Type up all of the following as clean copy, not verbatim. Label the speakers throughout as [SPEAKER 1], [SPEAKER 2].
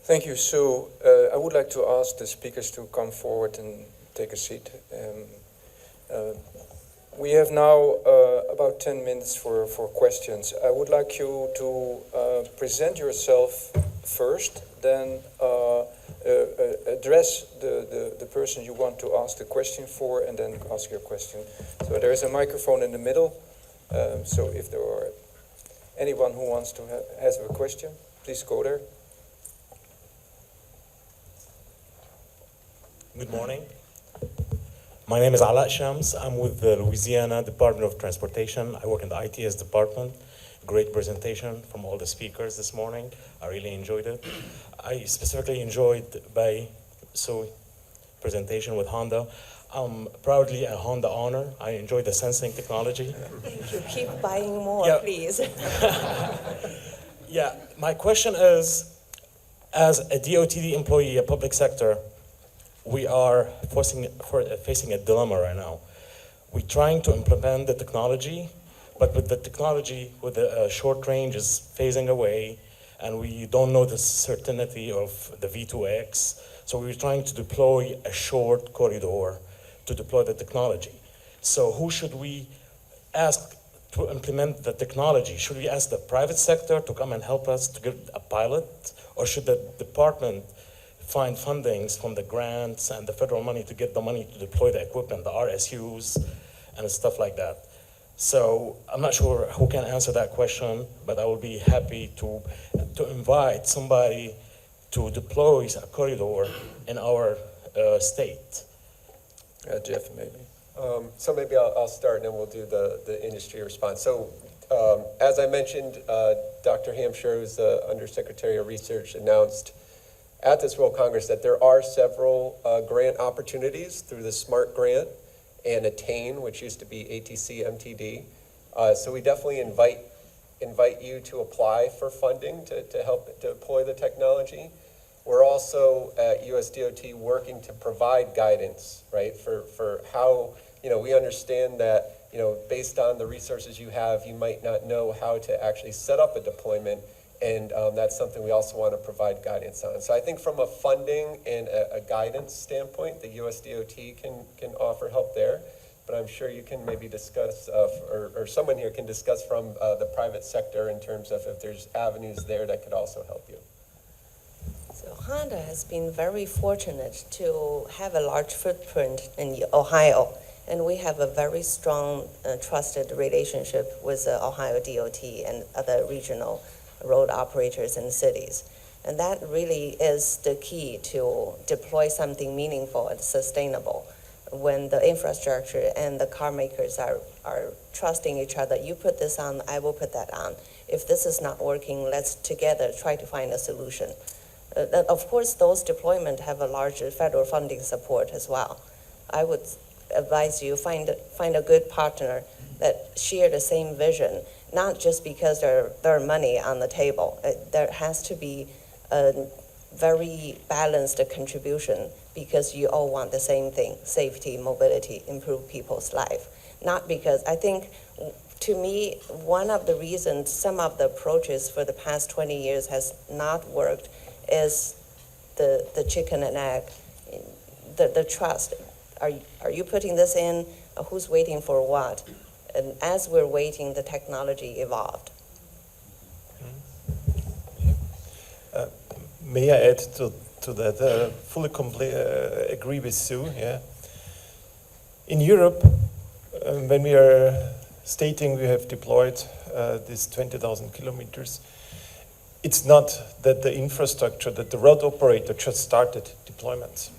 [SPEAKER 1] Thank you, Sue. I would like to ask the speakers to come forward and take a seat. We have now about 10 minutes for questions. I would like you to present yourself first, then address the person you want to ask the question for, and then ask your question. So there is a microphone in the middle. So if there are anyone who wants to has a question, please go there.
[SPEAKER 2] Good morning. My name is Alin. I'm with the Louisiana Department of Transportation. I work in the ITS department. Great presentation from all the speakers this morning. I really enjoyed it. I specifically enjoyed Sue's presentation with Honda. I'm proudly a Honda owner. I enjoy the sensing technology.
[SPEAKER 3] Thank you. Keep buying more, please.
[SPEAKER 2] Yeah, my question is, as a DOTD employee, a public sector, we are facing a dilemma right now. We're trying to implement the technology, but with the technology, with the short range is phasing away, and we don't know the certainty of the V2X. So we're trying to deploy a short corridor to deploy the technology. So who should we ask to implement the technology? Should we ask the private sector to come and help us to get a pilot? Or should the department find fundings from the grants and the federal money to get the money to deploy the equipment, the RSUs and stuff like that? So I'm not sure who can answer that question, but I will be happy to invite somebody to deploy a corridor in our state.
[SPEAKER 1] Jeff, maybe.
[SPEAKER 4] So maybe I'll start and then we'll do the industry response. So as I mentioned, Dr. Hampshire, who's the Undersecretary of Research, announced at this World Congress that there are several grant opportunities through the SMART grant and ATTAIN, which used to be ATC MTD. So we definitely invite you to apply for funding to help deploy the technology. We're also at USDOT working to provide guidance, right, for how, we understand that, based on the resources you have, you might not know how to actually set up a deployment, and that's something we also want to provide guidance on. So I think from a funding and a guidance standpoint, the USDOT can offer help there, but I'm sure you can maybe discuss, or someone here can discuss from the private sector in terms of if there's avenues there that could also help you.
[SPEAKER 3] So Honda has been very fortunate to have a large footprint in Ohio, and we have a very strong, trusted relationship with the Ohio DOT and other regional road operators in cities. And that really is the key to deploy something meaningful and sustainable. When the infrastructure and the car makers are trusting each other, you put this on, I will put that on. If this is not working, let's together try to find a solution. Of course, those deployments have a larger federal funding support as well. I would advise you find a good partner that share the same vision, not just because there are money on the table. There has to be a very balanced contribution because you all want the same thing: safety, mobility, improve people's life. Not because, I think, to me, one of the reasons some of the approaches for the past 20 years has not worked is the chicken and egg, the trust. Are you putting this in? Who's waiting for what? And as we're waiting, the technology evolved.
[SPEAKER 5] May I add to that? Fully agree with Sue. Yeah. In Europe, when we are stating we have deployed these 20,000 kilometers, it's not that the infrastructure, that the road operator just started deployments.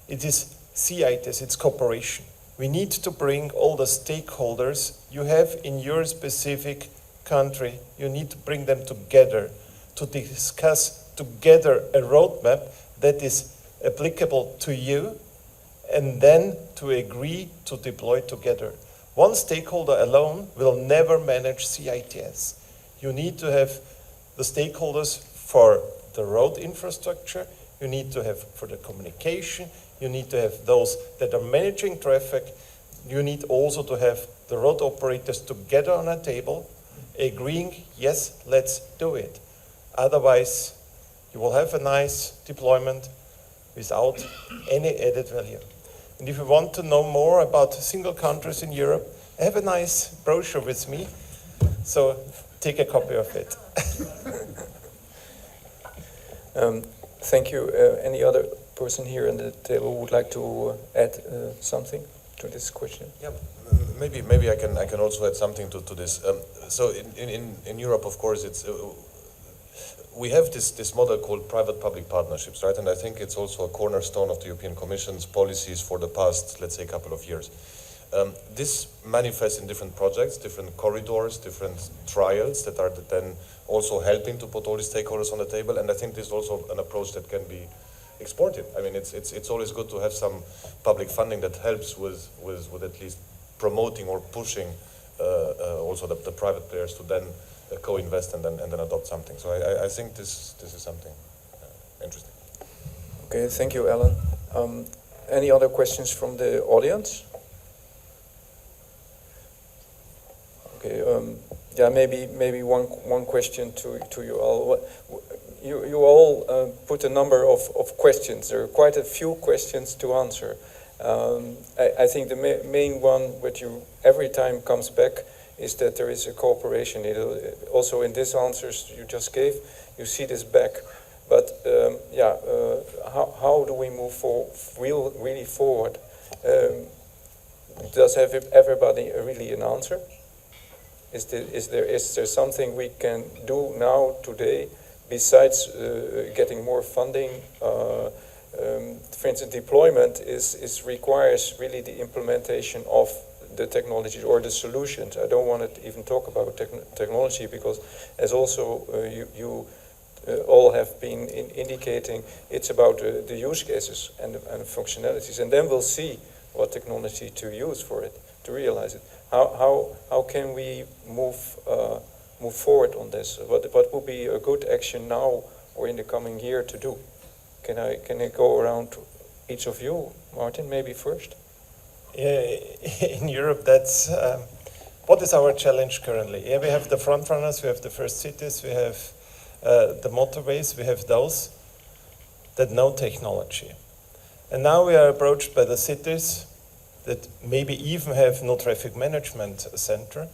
[SPEAKER 5] It is CITES, it's cooperation. We need to bring all the stakeholders you have in your specific country. You need to bring them together to discuss together a roadmap that is applicable to you, and then to agree to deploy together. One stakeholder alone will never manage CITS. You need to have the stakeholders for the road infrastructure, you need to have for the communication, you need to have those that are managing traffic, you need also to have the road operators together on a table, agreeing, yes, let's do it. Otherwise, You will have a nice deployment without any added value. And if you want to know more about single countries in Europe, I have a nice brochure with me, so take a copy of it.
[SPEAKER 1] Thank you. Any other person here in the table would like to add something to this question?
[SPEAKER 6] Yeah, maybe I can also add something to this. So in Europe, of course, it's we have this model called private-public partnerships, right? And I think it's also a cornerstone of the European Commission's policies for the past, let's say, couple of years. This manifests in different projects, different corridors, different trials that are then also helping to put all the stakeholders on the table. And I think this is also an approach that can be exported. I mean, it's always good to have some public funding that helps with at least promoting or pushing also the private players to then co-invest and then adopt something. So I think this is something interesting.
[SPEAKER 1] Okay, thank you, Alan. Any other questions from the audience? Okay, yeah, maybe one question to you all. You all put a number of questions. There are quite a few questions to answer. I think the main one, which you every time comes back, is that there is a cooperation. Also in these answers you just gave, you see this back. But yeah, how do we move really forward? Does everybody really an answer? Is there something we can do now, today, besides getting more funding? For instance, deployment requires really the implementation of the technology or the solutions. I don't want to even talk about technology because, as also you all have been indicating, it's about the use cases and functionalities, and then we'll see what technology to use for it, to realize it. How can we move forward on this? What would be a good action now or in the coming year to do? Can I go around to each of you? Martin, maybe first.
[SPEAKER 5] In Europe, that's what is our challenge currently. Yeah, we have the front runners, we have the first cities, we have the motorways, we have those that know technology. And now we are approached by the cities that maybe even have no traffic management center.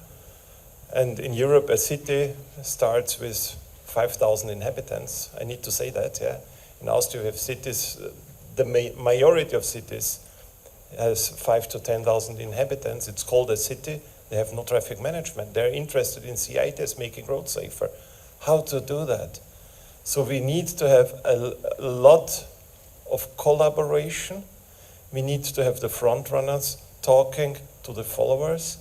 [SPEAKER 5] And in Europe, a city starts with 5,000 inhabitants. I need to say that, yeah. In Austria, we have cities, the majority of cities has 5,000 to 10,000 inhabitants. It's called a city. They have no traffic management. They're interested in CITES, making roads safer. How to do that? So we need to have a lot of collaboration. We need to have the front runners talking to the followers.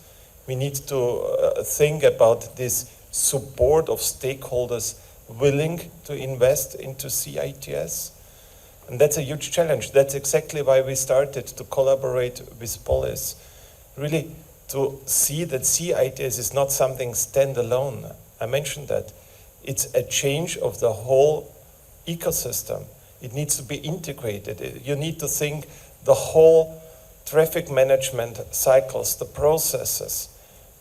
[SPEAKER 5] We need to think about this support of stakeholders willing to invest into CITS. And that's a huge challenge. That's exactly why we started to collaborate with Polis. Really to see that CITS is not something standalone. I mentioned that. It's a change of the whole ecosystem. It needs to be integrated. You need to think the whole traffic management cycles, the processes,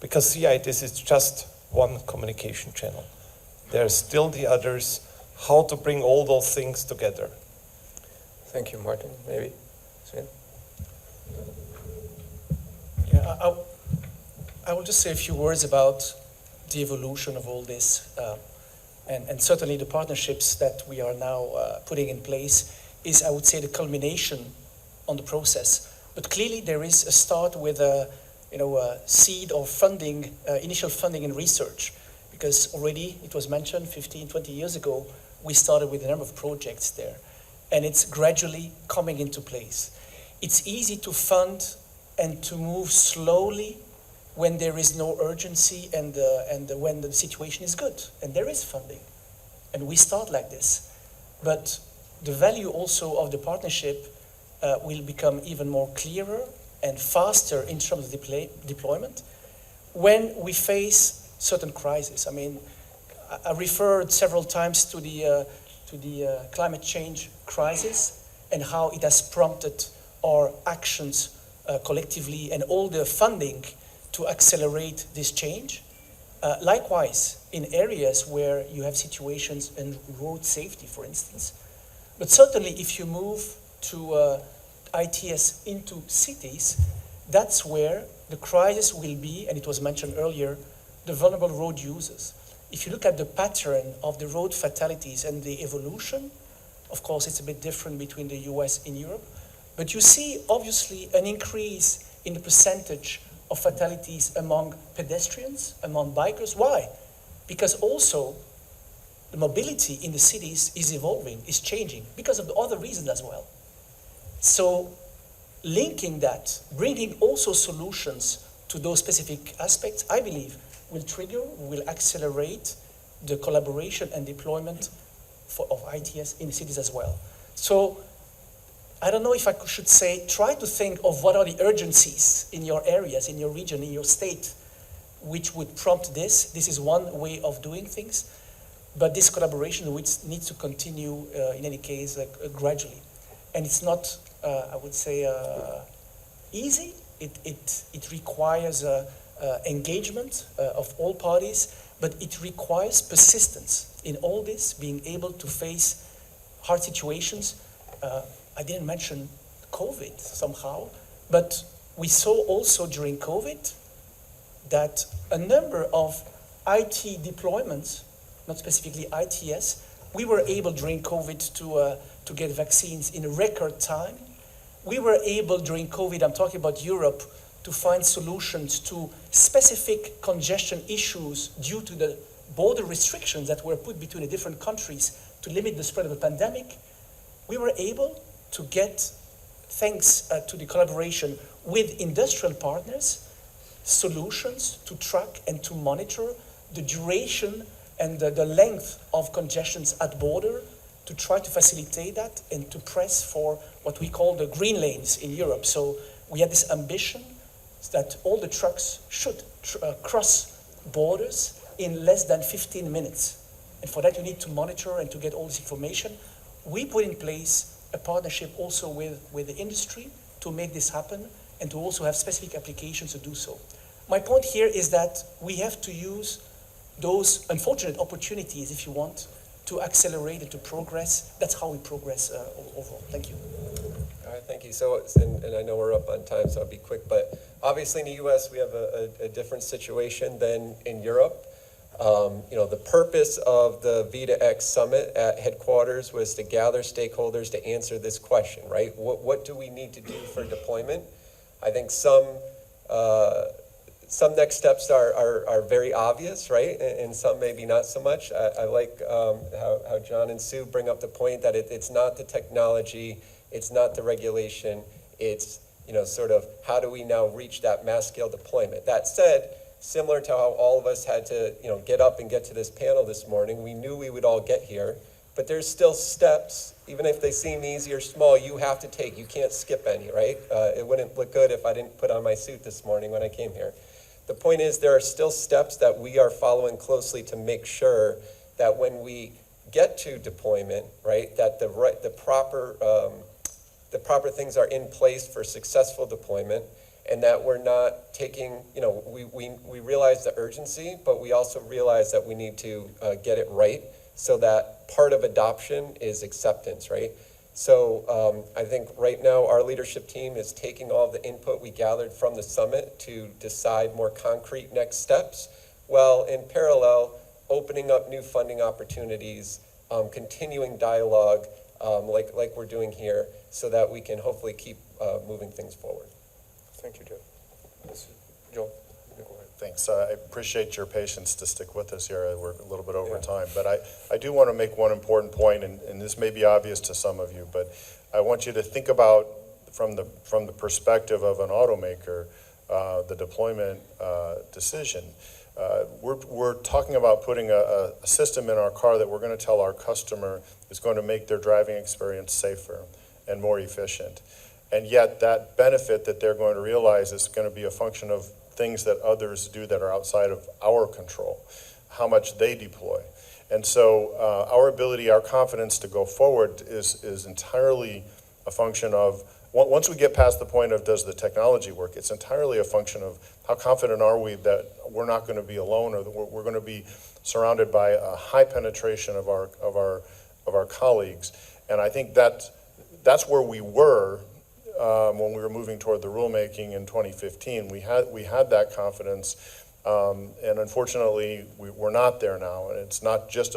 [SPEAKER 5] because CITS is just one communication channel. There are still the others, how to bring all those things together.
[SPEAKER 1] Thank you, Martin. Maybe Sven?
[SPEAKER 7] Yeah, I will just say a few words about the evolution of all this. And certainly the partnerships that we are now putting in place is, I would say, the culmination on the process. But clearly there is a start with a seed of funding, initial funding and research. Because already, it was mentioned 15, 20 years ago, we started with a number of projects there. And it's gradually coming into place. It's easy to fund and to move slowly when there is no urgency and when the situation is good. And there is funding. And we start like this. But the value also of the partnership will become even more clearer and faster in terms of deployment when we face certain crises. I mean, I referred several times to the climate change crisis and how it has prompted our actions collectively and all the funding to accelerate this change. Likewise, in areas where you have situations in road safety, for instance. But certainly if you move to ITS into cities, that's where the crisis will be, and it was mentioned earlier, the vulnerable road users. If you look at the pattern of the road fatalities and the evolution, of course it's a bit different between the US and Europe, but you see obviously an increase in the percentage of fatalities among pedestrians, among bikers. Why? Because also the mobility in the cities is evolving, is changing, because of the other reasons as well. So linking that, bringing also solutions to those specific aspects, I believe, will accelerate the collaboration and deployment of ITS in the cities as well. So I don't know if I should say, try to think of what are the urgencies in your areas, in your region, in your state, which would prompt this. This is one way of doing things, but this collaboration which needs to continue in any case gradually. And it's not, I would say, easy. It requires engagement of all parties, but it requires persistence in all this, being able to face hard situations. I didn't mention COVID somehow, but we saw also during COVID that a number of IT deployments, not specifically ITS, we were able during COVID to get vaccines in a record time. We were able during COVID, I'm talking about Europe, to find solutions to specific congestion issues due to the border restrictions that were put between the different countries to limit the spread of the pandemic. We were able to get, thanks to the collaboration with industrial partners, solutions to track and to monitor the duration and the length of congestions at border, to try to facilitate that and to press for what we call the green lanes in Europe. So we had this ambition that all the trucks should cross borders in less than 15 minutes. And for that you need to monitor and to get all this information. We put in place a partnership also with the industry to make this happen and to also have specific applications to do so. My point here is that we have to use those unfortunate opportunities, if you want, to accelerate and to progress. That's how we progress overall. Thank you.
[SPEAKER 4] All right, thank you. So, and I know we're up on time, so I'll be quick, but obviously in the US we have a different situation than in Europe. The purpose of the V2X summit at headquarters was to gather stakeholders to answer this question, right? What do we need to do for deployment? I think some next steps are very obvious, right? And some maybe not so much. I like how John and Sue bring up the point that it's not the technology, it's not the regulation, it's sort of how do we now reach that mass scale deployment. That said, similar to how all of us had to get up and get to this panel this morning, we knew we would all get here, but there's still steps, even if they seem easy or small, you have to take. You can't skip any, right? It wouldn't look good if I didn't put on my suit this morning when I came here. The point is there are still steps that we are following closely to make sure that when we get to deployment, right, that the proper things are in place for successful deployment, and that we're not taking, we realize the urgency, but we also realize that we need to get it right so that part of adoption is acceptance, right? So I think right now our leadership team is taking all the input we gathered from the summit to decide more concrete next steps, while in parallel, opening up new funding opportunities, continuing dialogue like we're doing here, so that we can hopefully keep moving things forward.
[SPEAKER 1] Thank you, Joe. John, you go ahead.
[SPEAKER 8] Thanks. I appreciate your patience to stick with us here. We're a little bit over time, but I do want to make one important point, and this may be obvious to some of you, but I want you to think about from the perspective of an automaker, the deployment decision. We're talking about putting a system in our car that we're going to tell our customer is going to make their driving experience safer and more efficient. And yet that benefit that they're going to realize is going to be a function of things that others do that are outside of our control, how much they deploy. And so our ability, our confidence to go forward is entirely a function of once we get past the point of does the technology work, it's entirely a function of how confident are we that we're not going to be alone, or that we're going to be surrounded by a high penetration of our colleagues. And I think that's where we were when we were moving toward the rulemaking in 2015. We had that confidence, and unfortunately, we're not there now. And it's not just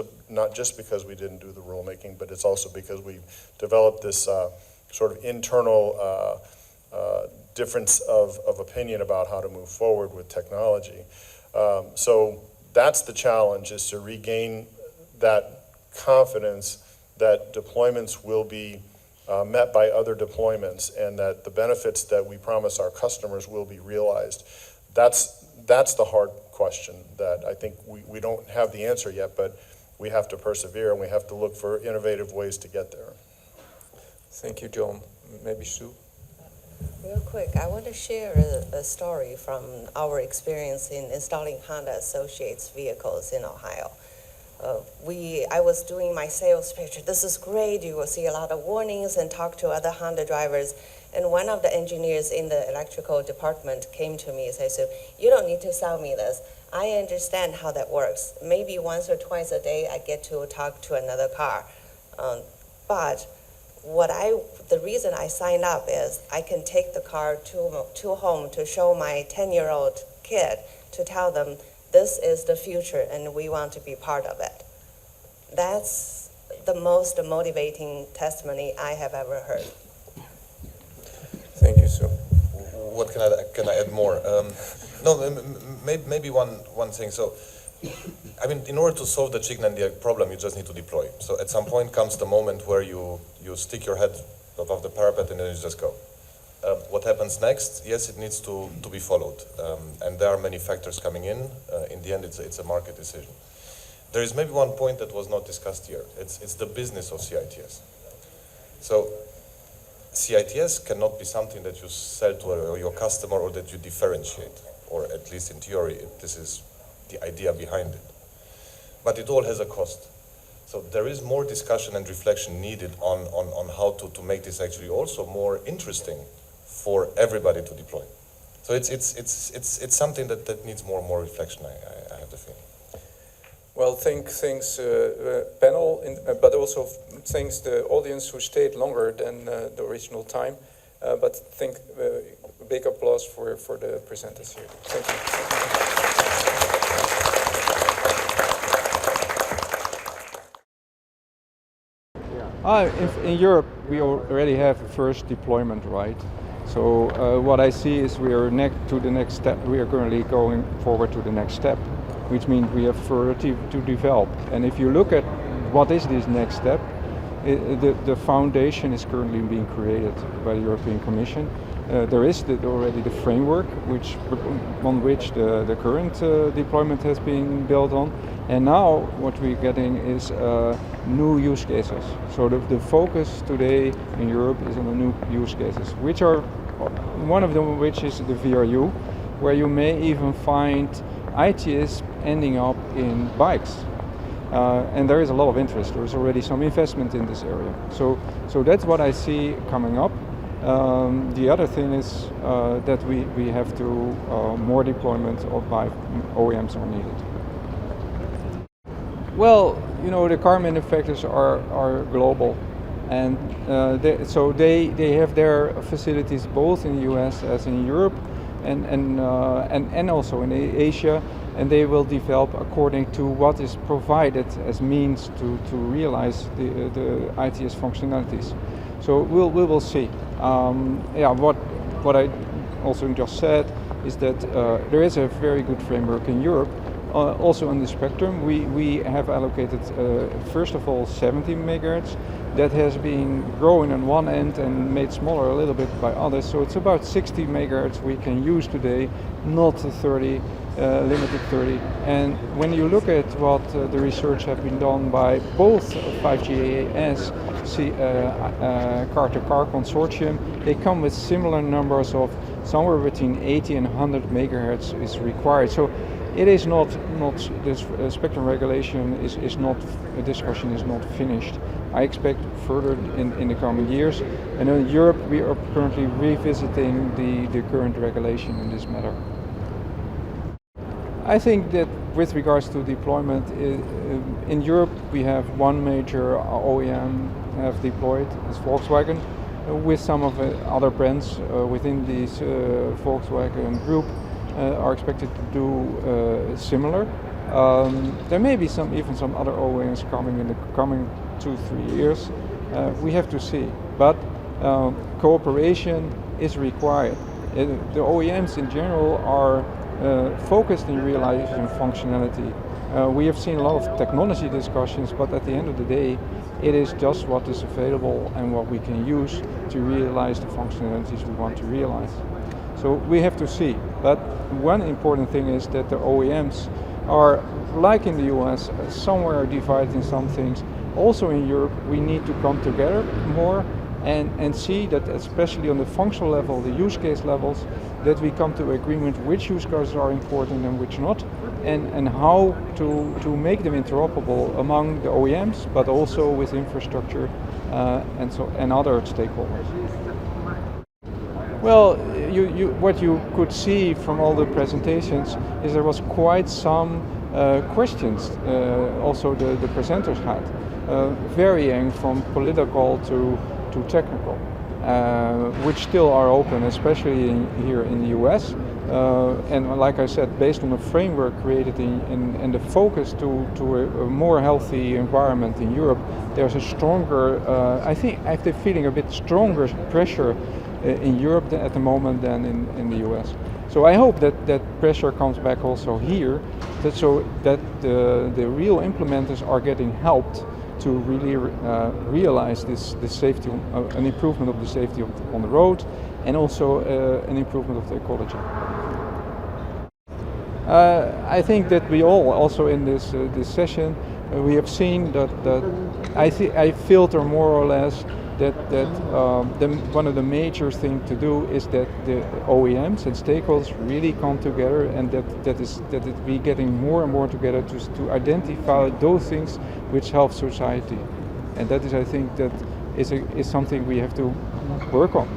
[SPEAKER 8] because we didn't do the rulemaking, but it's also because we've developed this sort of internal difference of opinion about how to move forward with technology. So that's the challenge, is to regain that confidence that deployments will be met by other deployments, and that the benefits that we promise our customers will be realized. That's the hard question that I think we don't have the answer yet, but we have to persevere and we have to look for innovative ways to get there.
[SPEAKER 1] Thank you, John. Maybe Sue?
[SPEAKER 3] Real quick, I want to share a story from our experience in installing Honda Associates vehicles in Ohio. I was doing my sales pitch. This is great. You will see a lot of warnings and talk to other Honda drivers. And one of the engineers in the electrical department came to me and said, "So you don't need to sell me this. I understand how that works. Maybe once or twice a day I get to talk to another car. But the reason I signed up is I can take the car to home to show my 10-year-old kid, to tell them this is the future and we want to be part of it." That's the most motivating testimony I have ever heard.
[SPEAKER 1] Thank you, Sue.
[SPEAKER 6] What can I add more? Maybe one thing. So, I mean, in order to solve the chicken and the egg problem, you just need to deploy. So at some point comes the moment where you stick your head above the parapet and then you just go. What happens next? Yes, it needs to be followed. And there are many factors coming in. In the end, it's a market decision. There is maybe one point that was not discussed here. It's the business of CITS. So CITS cannot be something that you sell to your customer or that you differentiate, or at least in theory, this is the idea behind it. But it all has a cost. So there is more discussion and reflection needed on how to make this actually also more interesting for everybody to deploy. So it's something that needs more and more reflection, I have the feeling.
[SPEAKER 1] Well, thanks panel, but also thanks the audience who stayed longer than the original time. But big applause for the presenters here. Thank you. In Europe, we already have a first deployment, right? So what I see is we are to the next step. We are currently going forward to the next step, which means we have further to develop. And if you look at what is this next step, the foundation is currently being created by the European Commission. There is already the framework on which the current deployment has been built on. And now what we're getting is new use cases. So the focus today in Europe is on the new use cases, which are, one of them which is the VRU, where you may even find ITS ending up in bikes. And there is a lot of interest. There is already some investment in this area. So that's what I see coming up. The other thing is that we have to more deployment by OEMs are needed. Well, you know, the car manufacturers are global, and they have their facilities both in the US as in Europe, and also in Asia, and they will develop according to what is provided as means to realize the ITS functionalities. So we will see. What I also just said is that there is a very good framework in Europe. Also on the spectrum, we have allocated first of all 70 megahertz. That has been growing on one end and made smaller a little bit by others. So it's about 60 megahertz we can use today, not 30, limited 30. And when you look at what the research have been done by both 5GAS, car-to-car consortium, they come with similar numbers of somewhere between 80 and 100 megahertz is required. So it is not this spectrum regulation is not, the discussion is not finished. I expect further in the coming years, and in Europe we are currently revisiting the current regulation in this matter. I think that with regards to deployment, in Europe we have one major OEM have deployed, it's Volkswagen, with some of the other brands within this Volkswagen group are expected to do similar. There may be even some other OEMs coming in the coming 2-3 years. We have to see, but cooperation is required. The OEMs in general are focused in realizing functionality. We have seen a lot of technology discussions, but at the end of the day, it is just what is available and what we can use to realize the functionalities we want to realize. So we have to see. But one important thing is that the OEMs are, like in the US, somewhere divided in some things. Also in Europe, we need to come together more and see that, especially on the functional level, the use case levels, that we come to agreement which use cases are important and which not, and how to make them interoperable among the OEMs, but also with infrastructure and other stakeholders. Well, what you could see from all the presentations is there was quite some questions also the presenters had, varying from political to technical, which still are open, especially here in the US. And like I said, based on the framework created and the focus to a more healthy environment in Europe, there's a stronger, I have the feeling, a bit stronger pressure in Europe at the moment than in the US. So I hope that pressure comes back also here, so that the real implementers are getting helped to really realize this safety, an improvement of the safety on the road, and also an improvement of the ecology. I think that we all, also in this session, we have seen that I filter more or less that one of the major things to do is that the OEMs and stakeholders really come together, and that we getting more and more together to identify those things which help society, and that is, I think, that is something we have to work on.